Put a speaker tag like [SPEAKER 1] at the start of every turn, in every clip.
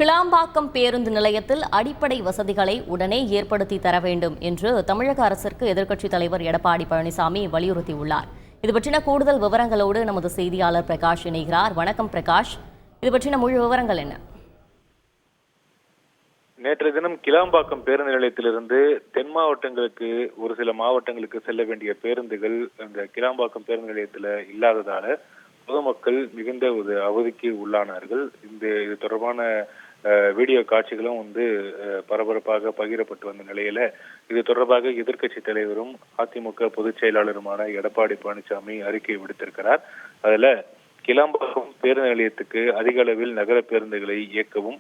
[SPEAKER 1] கிளாம்பாக்கம் பேருந்து நிலையத்தில் அடிப்படை வசதிகளை உடனே ஏற்படுத்தி தர வேண்டும் என்று தமிழக அரசிற்கு எதிர்க்கட்சித் தலைவர் எடப்பாடி பழனிசாமி வலியுறுத்தியுள்ளார். இது பற்றின கூடுதல் விவரங்களோடு நமது செய்தியாளர் பிரகாஷ் இணைகிறார். வணக்கம் பிரகாஷ், இது பற்றின முழு விவரங்கள் என்ன?
[SPEAKER 2] நேற்றைய தினம் கிளாம்பாக்கம் பேருந்து நிலையத்திலிருந்து தென் மாவட்டங்களுக்கு ஒரு சில மாவட்டங்களுக்கு செல்ல வேண்டிய பேருந்துகள் இந்த கிளாம்பாக்கம் பேருந்து நிலையத்தில் இல்லாததால பொதுமக்கள் மிகுந்த ஒரு அவதிக்கு உள்ளானார்கள். இது தொடர்பான வீடியோ காட்சிகளும் பரபரப்பாக பகிரப்பட்டு வந்த நிலையில இது தொடர்பாக எதிர்க்கட்சி தலைவரும் அதிமுக பொதுச் செயலாளருமான எடப்பாடி பழனிசாமி அறிக்கை விடுத்திருக்கிறார். அதுல கிளாம்பாக்கம் பேருந்து நிலையத்துக்கு அதிக அளவில் நகர பேருந்துகளை இயக்கவும்,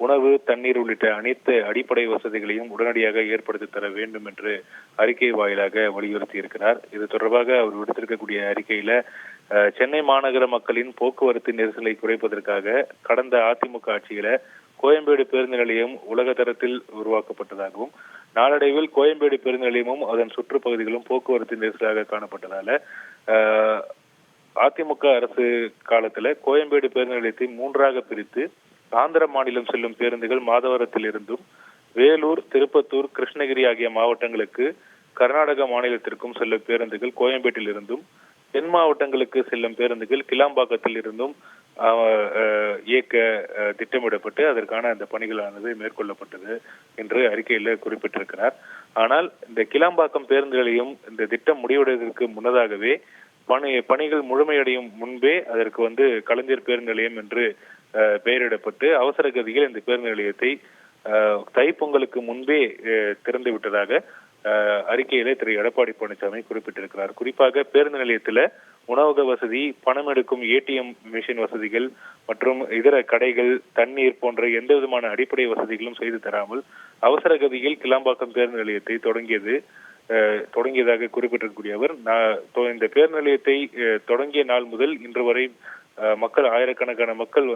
[SPEAKER 2] உணவு, தண்ணீர் உள்ளிட்ட அனைத்து அடிப்படை வசதிகளையும் உடனடியாக ஏற்படுத்தி தர வேண்டும் என்று அறிக்கை வாயிலாக வலியுறுத்தி இருக்கிறார். இது தொடர்பாக அவர் விடுத்திருக்கக்கூடிய அறிக்கையில சென்னை மாநகர மக்களின் போக்குவரத்து நெரிசலை குறைப்பதற்காக கடந்த அதிமுக ஆட்சியில கோயம்பேடு பேருந்து நிலையம் உலக தரத்தில் உருவாக்கப்பட்டதாகவும், நாளடைவில் கோயம்பேடு பேருந்து நிலையமும் அதன் சுற்றுப்பகுதிகளும் போக்குவரத்து நெரிசலாக காணப்பட்டதால அதிமுக அரசு காலத்துல கோயம்பேடு பேருந்து நிலையத்தை 3ஆக பிரித்து ஆந்திர மாநிலம் செல்லும் பேருந்துகள் மாதவரத்தில் இருந்தும், வேலூர், திருப்பத்தூர், கிருஷ்ணகிரி ஆகிய மாவட்டங்களுக்கு கர்நாடக மாநிலத்திற்கும் செல்லும் பேருந்துகள் கோயம்பேட்டில் இருந்தும், தென் மாவட்டங்களுக்கு செல்லும் பேருந்துகள் கிளாம்பாக்கத்தில் இருந்தும் இயக்க திட்டமிடப்பட்டு அதற்கான அந்த பணிகளானது மேற்கொள்ளப்பட்டது என்று அறிக்கையில குறிப்பிட்டிருக்கிறார். ஆனால் இந்த கிளாம்பாக்கம் பேருந்து நிலையம் இந்த திட்டம் முடிவடைவதற்கு முன்னதாகவே பணிகள் முழுமையடையும் முன்பே அதற்கு கலைஞர் பேருந்து நிலையம் என்று பெயரிடப்பட்டு அவசர கதியில் இந்த பேருந்து நிலையத்தை தைப்பொங்கலுக்கு முன்பே திறந்து விட்டதாக அறிக்கையிலே திரு எடப்பாடி பழனிசாமி குறிப்பிட்டிருக்கிறார். குறிப்பாக பேருந்து நிலையத்துல உணவக வசதி, பணம் எடுக்கும் ஏடிஎம் மிஷின் வசதிகள் மற்றும் இதர கடைகள், தண்ணீர் போன்ற எந்த விதமான அடிப்படை வசதிகளும் செய்து தராமல் அவசர கதியில் கிளாம்பாக்கம் பேருந்து நிலையத்தை தொடங்கியதாக குறிப்பிட்டிருக்கக்கூடிய அவர், இந்த பேருந்து நிலையத்தை தொடங்கிய நாள் முதல் இன்று வரை ஆயிரக்கணக்கான மக்கள்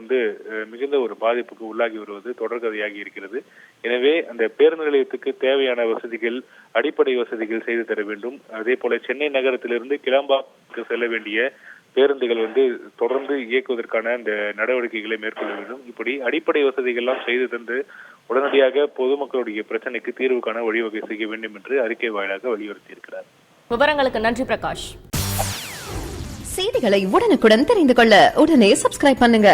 [SPEAKER 2] மிகுந்த ஒரு பாதிப்புக்கு உள்ளாகி வருவது தொடர்கதையாகி இருக்கிறது. எனவே அந்த பேருந்து நிலையத்துக்கு தேவையான வசதிகள், அடிப்படை வசதிகள் செய்து தர வேண்டும். அதே போல சென்னை நகரத்திலிருந்து கிளாம்பாக்கு செல்ல வேண்டிய பேருந்துகள் தொடர்ந்து இயக்குவதற்கான அந்த நடவடிக்கைகளை மேற்கொள்ள வேண்டும். இப்படி அடிப்படை வசதிகள் எல்லாம் செய்து தந்து உடனடியாக பொதுமக்களுடைய பிரச்சனைக்கு தீர்வு காண வழிவகை செய்ய வேண்டும் என்று அறிக்கை வாயிலாக வலியுறுத்தி இருக்கிறார்.
[SPEAKER 1] விவரங்களுக்கு நன்றி பிரகாஷ்.
[SPEAKER 3] செய்திகளை உடனுக்குடன் தெரிந்து கொள்ள உடனே சப்ஸ்கிரைப் பண்ணுங்க.